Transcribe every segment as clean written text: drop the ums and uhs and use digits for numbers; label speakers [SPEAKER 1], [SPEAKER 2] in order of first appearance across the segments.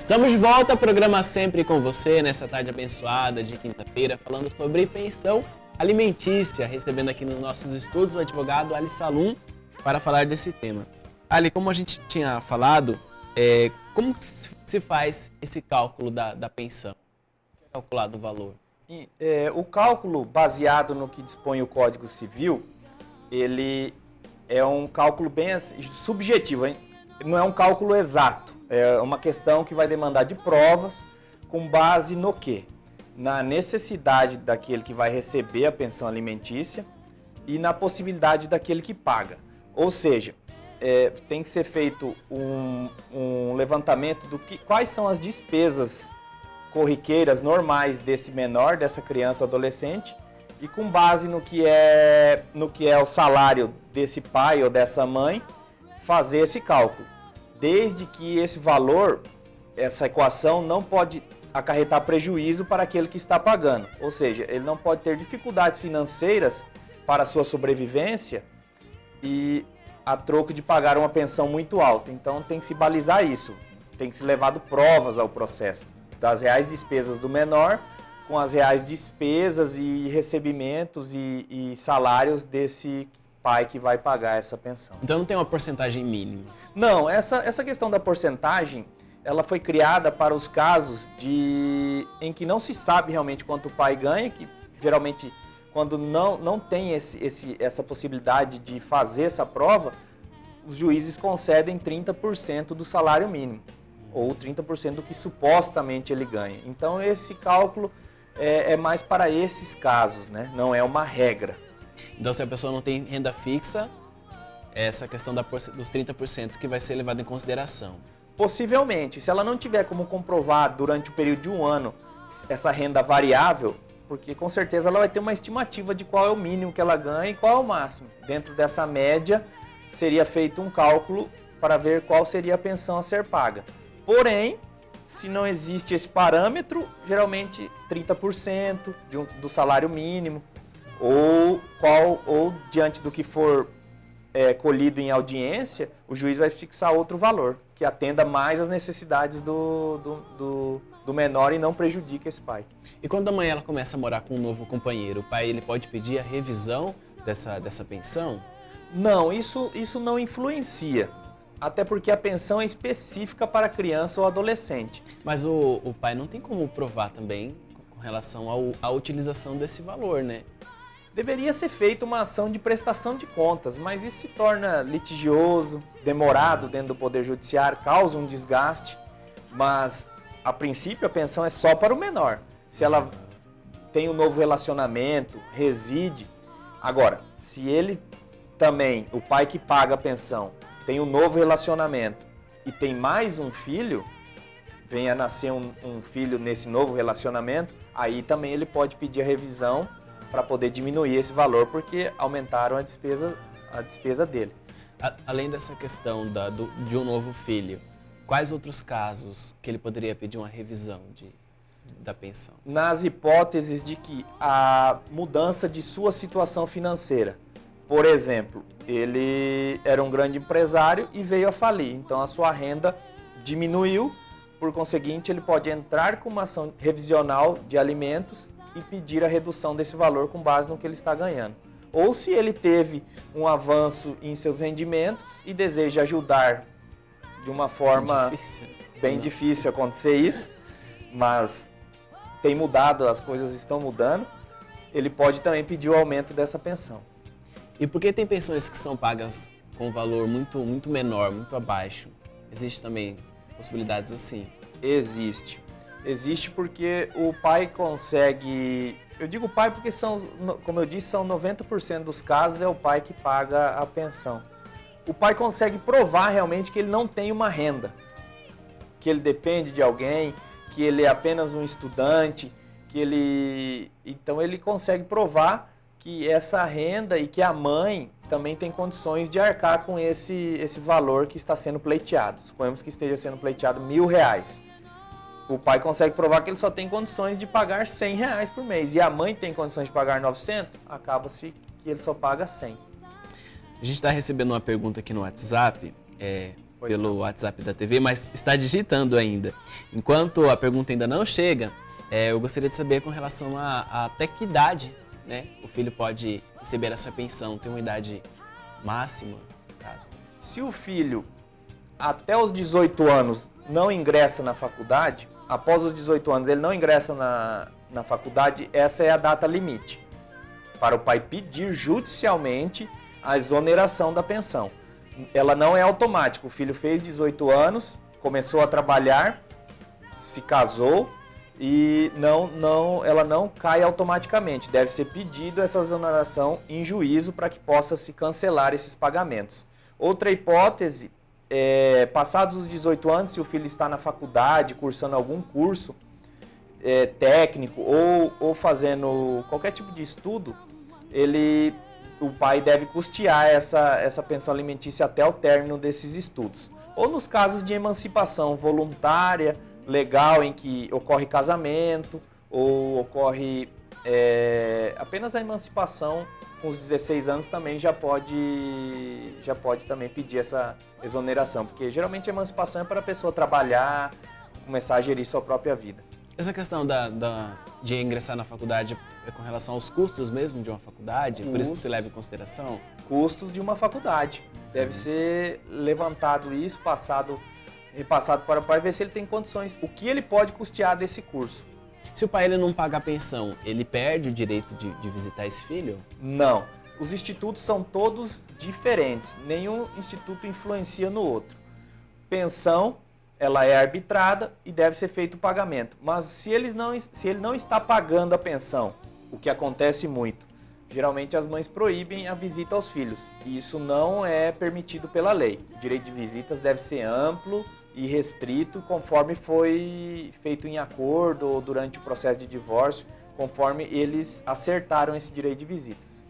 [SPEAKER 1] Estamos de volta, programa sempre com você, nessa tarde abençoada de quinta-feira, falando sobre pensão alimentícia, recebendo aqui nos nossos estudos o advogado Ali Salum para falar desse tema. Ali, como a gente tinha falado, como se faz esse cálculo da pensão? É calculado o valor?
[SPEAKER 2] O cálculo baseado no que dispõe o Código Civil, ele é um cálculo bem subjetivo, hein? Não é um cálculo exato. É uma questão que vai demandar de provas com base no quê? Na necessidade daquele que vai receber a pensão alimentícia e na possibilidade daquele que paga. Ou seja, tem que ser feito um levantamento quais são as despesas corriqueiras normais desse menor, dessa criança ou adolescente, e com base no que é o salário desse pai ou dessa mãe, fazer esse cálculo. Desde que esse valor, essa equação não pode acarretar prejuízo para aquele que está pagando. Ou seja, ele não pode ter dificuldades financeiras para a sua sobrevivência e a troco de pagar uma pensão muito alta. Então tem que se balizar isso, tem que ser levado provas ao processo das reais despesas do menor com as reais despesas e recebimentos e salários desse pai que vai pagar essa pensão.
[SPEAKER 1] Então não tem uma porcentagem mínima?
[SPEAKER 2] Não, essa questão da porcentagem, ela foi criada para os casos em que não se sabe realmente quanto o pai ganha, que geralmente quando não tem essa possibilidade de fazer essa prova, os juízes concedem 30% do salário mínimo, ou 30% do que supostamente ele ganha. Então esse cálculo é mais para esses casos, né? Não é uma regra.
[SPEAKER 1] Então, se a pessoa não tem renda fixa, essa questão dos 30% que vai ser levada em consideração.
[SPEAKER 2] Possivelmente, se ela não tiver como comprovar durante o período de um ano essa renda variável, porque com certeza ela vai ter uma estimativa de qual é o mínimo que ela ganha e qual é o máximo. Dentro dessa média, seria feito um cálculo para ver qual seria a pensão a ser paga. Porém, se não existe esse parâmetro, geralmente 30% do salário mínimo, ou diante do que for colhido em audiência, o juiz vai fixar outro valor, que atenda mais às necessidades do menor e não prejudique esse pai.
[SPEAKER 1] E quando a mãe ela começa a morar com um novo companheiro, o pai ele pode pedir a revisão dessa pensão?
[SPEAKER 2] Não, isso não influencia, até porque a pensão é específica para criança ou adolescente.
[SPEAKER 1] Mas o pai não tem como provar também com relação à utilização desse valor, né?
[SPEAKER 2] Deveria ser feita uma ação de prestação de contas, mas isso se torna litigioso, demorado dentro do Poder Judiciário, causa um desgaste, mas a princípio a pensão é só para o menor. Se ela tem um novo relacionamento, reside. Agora, se ele também, o pai que paga a pensão, tem um novo relacionamento e tem mais um filho, venha nascer um filho nesse novo relacionamento, aí também ele pode pedir a revisão para poder diminuir esse valor, porque aumentaram a despesa dele.
[SPEAKER 1] Além dessa questão de um novo filho, quais outros casos que ele poderia pedir uma revisão da pensão?
[SPEAKER 2] Nas hipóteses de que a mudança de sua situação financeira, por exemplo, ele era um grande empresário e veio a falir, então a sua renda diminuiu, por conseguinte ele pode entrar com uma ação revisional de alimentos e pedir a redução desse valor com base no que ele está ganhando. Ou se ele teve um avanço em seus rendimentos e deseja ajudar de uma forma bem difícil acontecer isso, mas tem mudado, as coisas estão mudando, ele pode também pedir o aumento dessa pensão.
[SPEAKER 1] E por que tem pensões que são pagas com um valor muito, muito menor, muito abaixo? Existe também possibilidades assim?
[SPEAKER 2] Existe porque o pai consegue... Eu digo pai porque como eu disse, são 90% dos casos é o pai que paga a pensão. O pai consegue provar realmente que ele não tem uma renda, que ele depende de alguém, que ele é apenas um estudante, então ele consegue provar que essa renda e que a mãe também tem condições de arcar com esse valor que está sendo pleiteado. Suponhamos que esteja sendo pleiteado R$1.000. O pai consegue provar que ele só tem condições de pagar R$100 por mês. E a mãe tem condições de pagar 900, acaba-se que ele só paga 100.
[SPEAKER 1] A gente está recebendo uma pergunta aqui no WhatsApp. pelo WhatsApp da TV, mas está digitando ainda. Enquanto a pergunta ainda não chega, eu gostaria de saber com relação a até que idade, né, o filho pode receber essa pensão. Tem uma idade máxima, no caso?
[SPEAKER 2] Se o filho, até os 18 anos, não ingressa na faculdade, após os 18 anos ele não ingressa na faculdade, essa é a data limite para o pai pedir judicialmente a exoneração da pensão. Ela não é automática. O filho fez 18 anos, começou a trabalhar, se casou e ela não cai automaticamente. Deve ser pedido essa exoneração em juízo para que possa se cancelar esses pagamentos. Outra hipótese é, passados os 18 anos, se o filho está na faculdade, cursando algum curso técnico ou fazendo qualquer tipo de estudo, o pai deve custear essa pensão alimentícia até o término desses estudos. Ou nos casos de emancipação voluntária, legal, em que ocorre casamento, ou ocorre apenas a emancipação com os 16 anos também já pode também pedir essa exoneração, porque geralmente a emancipação é para a pessoa trabalhar, começar a gerir sua própria vida.
[SPEAKER 1] Essa questão de ingressar na faculdade é com relação aos custos mesmo de uma faculdade? Por isso que se leva em consideração?
[SPEAKER 2] Custos de uma faculdade. Deve ser levantado isso, repassado para o pai, ver se ele tem condições, o que ele pode custear desse curso.
[SPEAKER 1] Se o pai ele não paga a pensão, ele perde o direito de visitar esse filho?
[SPEAKER 2] Não. Os institutos são todos diferentes. Nenhum instituto influencia no outro. Pensão, ela é arbitrada e deve ser feito o pagamento. Mas se ele não está pagando a pensão, o que acontece muito, geralmente as mães proíbem a visita aos filhos. E isso não é permitido pela lei. O direito de visitas deve ser amplo e restrito, conforme foi feito em acordo ou durante o processo de divórcio, conforme eles acertaram esse direito de visitas.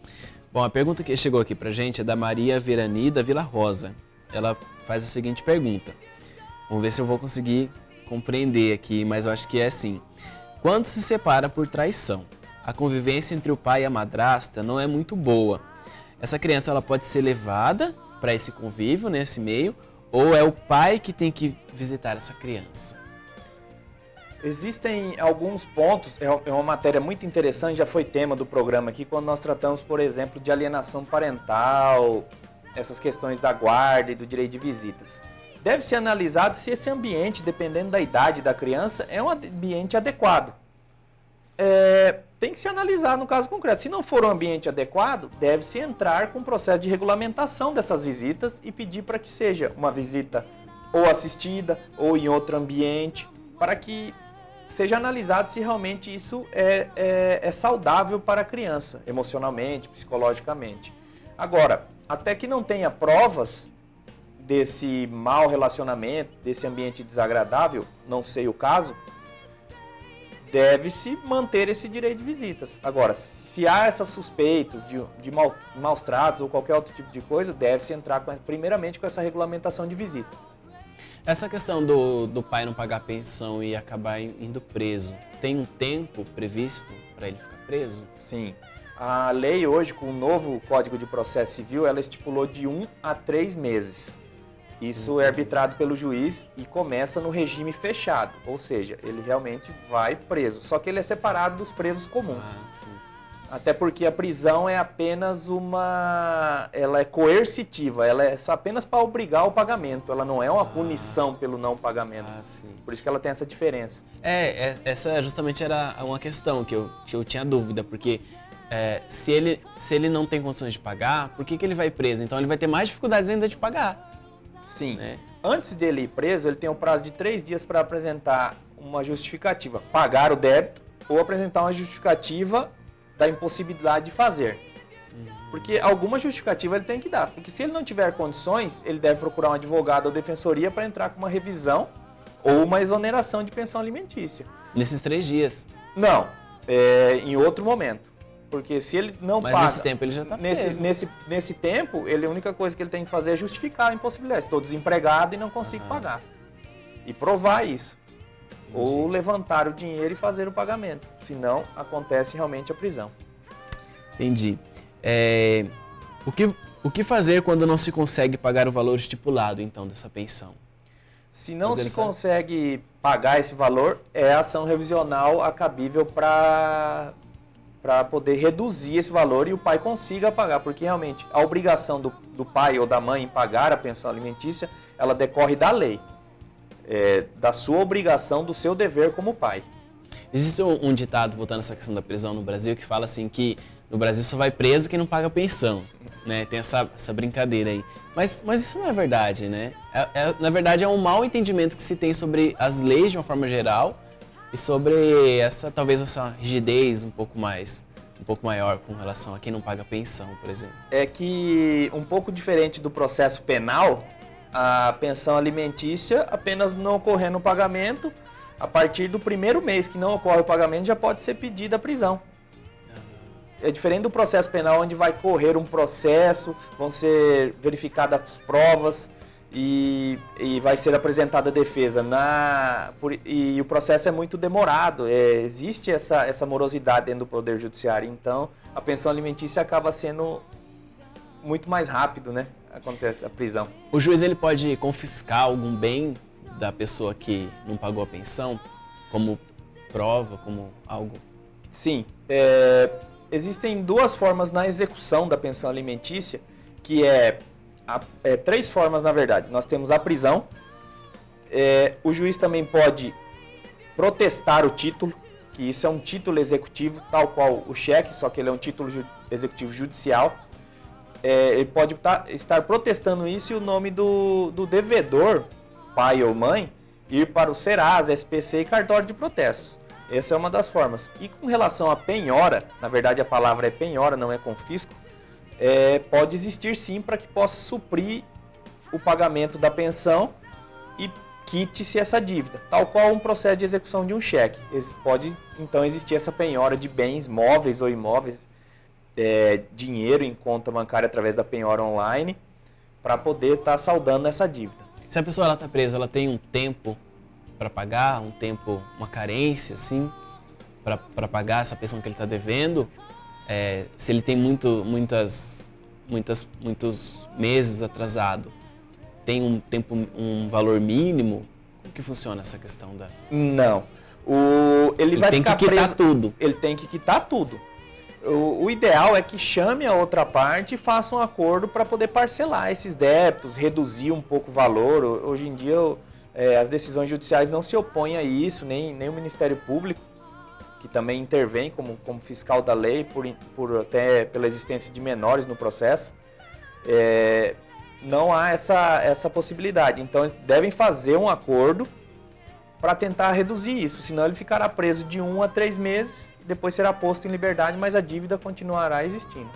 [SPEAKER 1] Bom, a pergunta que chegou aqui pra gente é da Maria Verani, da Vila Rosa. Ela faz a seguinte pergunta. Vamos ver se eu vou conseguir compreender aqui, mas eu acho que é assim. Quando se separa por traição, a convivência entre o pai e a madrasta não é muito boa. Essa criança ela pode ser levada para esse convívio, nesse meio, ou é o pai que tem que visitar essa criança?
[SPEAKER 2] Existem alguns pontos, é uma matéria muito interessante, já foi tema do programa aqui, quando nós tratamos, por exemplo, de alienação parental, essas questões da guarda e do direito de visitas. Deve ser analisado se esse ambiente, dependendo da idade da criança, é um ambiente adequado. Tem que se analisar no caso concreto. Se não for um ambiente adequado, deve-se entrar com um processo de regulamentação dessas visitas e pedir para que seja uma visita ou assistida ou em outro ambiente, para que seja analisado se realmente isso é saudável para a criança, emocionalmente, psicologicamente. Agora, até que não tenha provas desse mau relacionamento, desse ambiente desagradável, não sei o caso, deve-se manter esse direito de visitas. Agora, se há essas suspeitas de maus tratos ou qualquer outro tipo de coisa, deve-se entrar primeiramente com essa regulamentação de visita.
[SPEAKER 1] Essa questão do pai não pagar pensão e acabar indo preso, tem um tempo previsto para ele ficar preso?
[SPEAKER 2] Sim. A lei hoje, com o novo Código de Processo Civil, ela estipulou de 1 a 3 meses. Isso é arbitrado pelo juiz e começa no regime fechado, ou seja, ele realmente vai preso. Só que ele é separado dos presos comuns. Até porque a prisão é apenas ela é coercitiva, ela é só apenas para obrigar o pagamento, ela não é uma punição pelo não pagamento. Por isso que ela tem essa diferença.
[SPEAKER 1] Essa justamente era uma questão que eu tinha dúvida, porque se ele não tem condições de pagar, por que ele vai preso? Então ele vai ter mais dificuldades ainda de pagar.
[SPEAKER 2] Sim. Antes dele ir preso, ele tem um prazo de 3 dias para apresentar uma justificativa, pagar o débito ou apresentar uma justificativa da impossibilidade de fazer. Porque alguma justificativa ele tem que dar. Porque se ele não tiver condições, ele deve procurar um advogado ou defensoria para entrar com uma revisão ou uma exoneração de pensão alimentícia.
[SPEAKER 1] Nesses 3 dias?
[SPEAKER 2] Não, em outro momento. Porque se ele não paga...
[SPEAKER 1] Mas nesse tempo ele já está preso.
[SPEAKER 2] Nesse tempo, a única coisa que ele tem que fazer é justificar a impossibilidade. Estou desempregado e não consigo pagar. E provar isso. Entendi. Ou levantar o dinheiro e fazer o pagamento. Senão, acontece realmente a prisão.
[SPEAKER 1] Entendi. O que fazer quando não se consegue pagar o valor estipulado, então, dessa pensão?
[SPEAKER 2] Se não se consegue pagar esse valor, é a ação revisional a cabível para poder reduzir esse valor e o pai consiga pagar, porque realmente a obrigação do pai ou da mãe em pagar a pensão alimentícia, ela decorre da lei, da sua obrigação, do seu dever como pai.
[SPEAKER 1] Existe um ditado, voltando a essa questão da prisão no Brasil, que fala assim que no Brasil só vai preso quem não paga pensão, né? Tem essa brincadeira aí. Mas isso não é verdade, né? Na verdade, é um mau entendimento que se tem sobre as leis de uma forma geral e sobre talvez essa rigidez um pouco maior com relação a quem não paga pensão, por exemplo.
[SPEAKER 2] É que, um pouco diferente do processo penal, a pensão alimentícia apenas não ocorrendo o pagamento, a partir do primeiro mês que não ocorre o pagamento já pode ser pedida a prisão. É diferente do processo penal, onde vai correr um processo, vão ser verificadas as provas e vai ser apresentada a defesa. E o processo é muito demorado, existe essa morosidade dentro do Poder Judiciário. Então, a pensão alimentícia acaba sendo muito mais rápido, né? Acontece a prisão.
[SPEAKER 1] O juiz ele pode confiscar algum bem da pessoa que não pagou a pensão, como prova, como algo?
[SPEAKER 2] Sim. Existem duas formas na execução da pensão alimentícia, que três formas, na verdade. Nós temos a prisão, o juiz também pode protestar o título, que isso é um título executivo, tal qual o cheque, só que ele é um título executivo judicial. Ele pode estar protestando isso e o nome do devedor, pai ou mãe, ir para o Serasa, SPC e cartório de protestos. Essa é uma das formas. E com relação à penhora, na verdade a palavra é penhora, não é confisco, pode existir sim para que possa suprir o pagamento da pensão e quite-se essa dívida, tal qual um processo de execução de um cheque. Pode então existir essa penhora de bens móveis ou imóveis, dinheiro em conta bancária através da penhora online, para poder estar saldando essa dívida.
[SPEAKER 1] Se a pessoa está presa, ela tem um tempo para pagar, uma carência, assim, para pagar essa pensão que ele está devendo, se ele tem muitos meses atrasado, tem um valor mínimo? Como que funciona essa questão da...
[SPEAKER 2] Não. Ele vai
[SPEAKER 1] tem
[SPEAKER 2] ficar
[SPEAKER 1] que quitar
[SPEAKER 2] preso.
[SPEAKER 1] Tudo.
[SPEAKER 2] Ele tem que quitar tudo. O ideal é que chame a outra parte e faça um acordo para poder parcelar esses débitos, reduzir um pouco o valor. Hoje em dia, as decisões judiciais não se opõem a isso, nem o Ministério Público, que também intervém como fiscal da lei, até pela existência de menores no processo. Não há essa possibilidade. Então, devem fazer um acordo para tentar reduzir isso, senão ele ficará preso de 1 a 3 meses, depois será posto em liberdade, mas a dívida continuará existindo.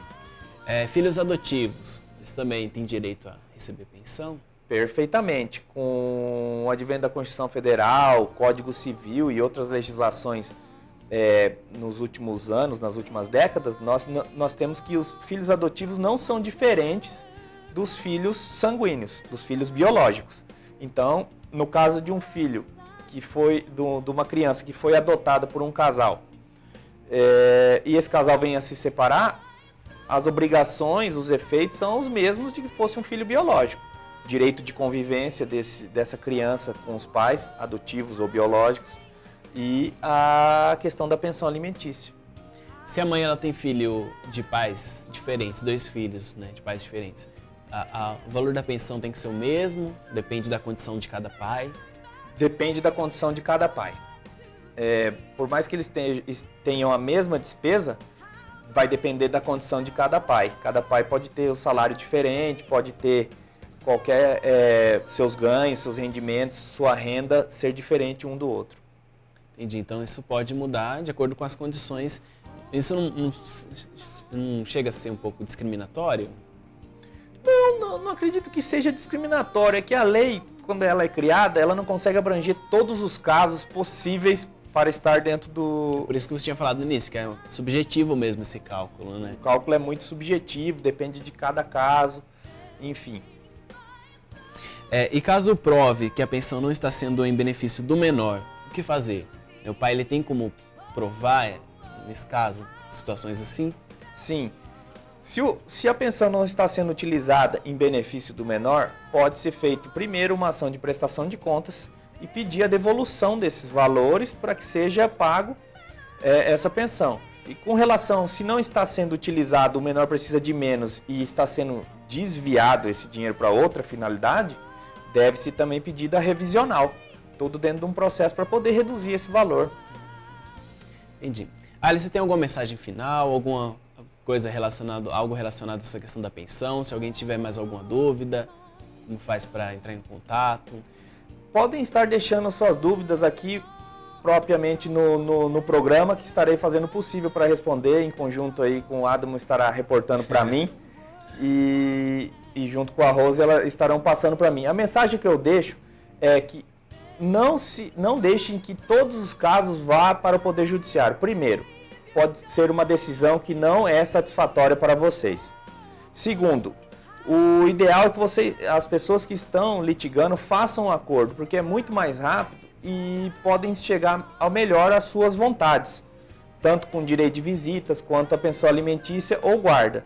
[SPEAKER 1] Filhos adotivos, eles também têm direito a receber pensão?
[SPEAKER 2] Perfeitamente. Com o advento da Constituição Federal, Código Civil e outras legislações nos últimos anos, nas últimas décadas, nós temos que os filhos adotivos não são diferentes dos filhos sanguíneos, dos filhos biológicos. Então, no caso de um filho de uma criança que foi adotada por um casal, e esse casal vem a se separar, as obrigações, os efeitos são os mesmos de que fosse um filho biológico. Direito de convivência dessa criança com os pais, adotivos ou biológicos, e a questão da pensão alimentícia.
[SPEAKER 1] Se a mãe ela tem filho de pais diferentes, 2 filhos, né, de pais diferentes, o valor da pensão tem que ser o mesmo? Depende da condição de cada pai?
[SPEAKER 2] Depende da condição de cada pai. Por mais que eles tenham a mesma despesa, vai depender da condição de cada pai. Cada pai pode ter o salário diferente, pode ter seus ganhos, seus rendimentos, sua renda ser diferente um do outro.
[SPEAKER 1] Entendi. Então isso pode mudar de acordo com as condições. Isso não chega a ser um pouco discriminatório?
[SPEAKER 2] Não acredito que seja discriminatório. É que a lei, quando ela é criada, ela não consegue abranger todos os casos possíveis para estar dentro do...
[SPEAKER 1] Por isso que você tinha falado no início, que é subjetivo mesmo esse cálculo, né?
[SPEAKER 2] O cálculo é muito subjetivo, depende de cada caso, enfim.
[SPEAKER 1] E caso prove que a pensão não está sendo em benefício do menor, o que fazer? O pai ele tem como provar, nesse caso, situações assim?
[SPEAKER 2] Sim. Se a pensão não está sendo utilizada em benefício do menor, pode ser feito primeiro uma ação de prestação de contas e pedir a devolução desses valores para que seja pago essa pensão. E com relação, se não está sendo utilizado, o menor precisa de menos e está sendo desviado esse dinheiro para outra finalidade, deve-se também pedir a revisional, tudo dentro de um processo para poder reduzir esse valor.
[SPEAKER 1] Entendi. Ali, você tem alguma mensagem final, alguma coisa algo relacionado a essa questão da pensão? Se alguém tiver mais alguma dúvida, como faz para entrar em contato?
[SPEAKER 2] Podem estar deixando suas dúvidas aqui propriamente no programa, que estarei fazendo o possível para responder, em conjunto aí com o Adamo estará reportando para mim e junto com a Rose elas estarão passando para mim. A mensagem que eu deixo é que não deixem que todos os casos vá para o Poder Judiciário. Primeiro, pode ser uma decisão que não é satisfatória para vocês. Segundo, o ideal é que as pessoas que estão litigando façam um acordo, porque é muito mais rápido e podem chegar ao melhor às suas vontades, tanto com direito de visitas, quanto a pensão alimentícia ou guarda.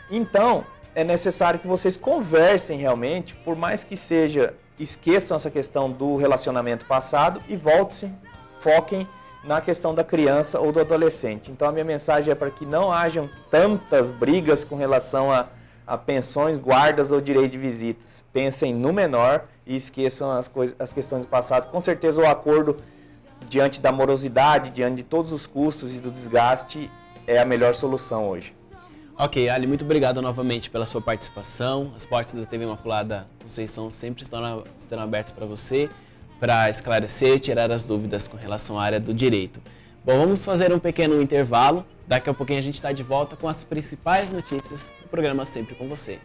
[SPEAKER 2] Então, é necessário que vocês conversem realmente, por mais que esqueçam essa questão do relacionamento passado e foquem na questão da criança ou do adolescente. Então, a minha mensagem é para que não hajam tantas brigas com relação a pensões, guardas ou direito de visitas. Pensem no menor e esqueçam as questões do passado. Com certeza o acordo, diante da morosidade, diante de todos os custos e do desgaste, é a melhor solução hoje.
[SPEAKER 1] Ok, Ali, muito obrigado novamente pela sua participação. As portas da TV Imaculada Conceição sempre estarão abertas para você, para esclarecer, tirar as dúvidas com relação à área do direito. Bom, vamos fazer um pequeno intervalo. Daqui a pouquinho a gente está de volta com as principais notícias do programa Sempre com Você.